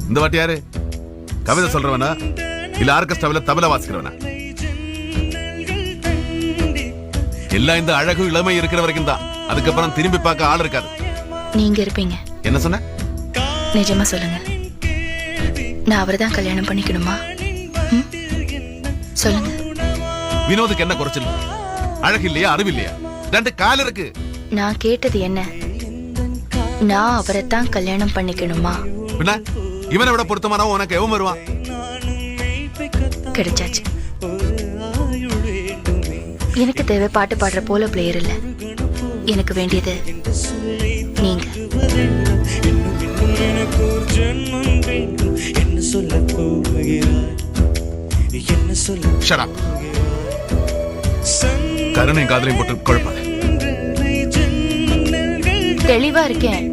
இந்த வாட்டி யாரு? கவிதை சொல்றவனா இல்ல ஆர்கெஸ்ட்ராவில தபல வாசிக்கிறவனா? எல்லாம் இந்த அழகு இளமை இருக்கிற வரைக்கும் தான். அதுக்கப்புறம் திரும்பி பார்க்க ஆள் இருக்காது. நீங்க இருப்பீங்க. என்ன சொன்ன? நிஜமா சொல்லுங்க, நான் அவர்தான் கல்யாணம் பண்ணிக்கணுமா? சொல்லுங்க. வினோதுக்கு என்ன குறைச்சல்? அழகு இல்லையா, அறிவு இல்லையா? 2 கால் இருக்கு. நான் கேட்டது என்ன? நான் அவரைத்தான் கல்யாணம் பண்ணிக்கணுமா? பின்ன இவனை விட பொருத்தமானவன் உனக்கு எவன் வருவான்? கிடைச்சாச்சு. எனக்கு தேவை பாட்டு பாடுற போல பிளேயர் இல்ல. எனக்கு வேண்டியது நீங்க. கருணை காதலையும் போட்டு குழப்பாத. தெளிவா இருக்கேன்.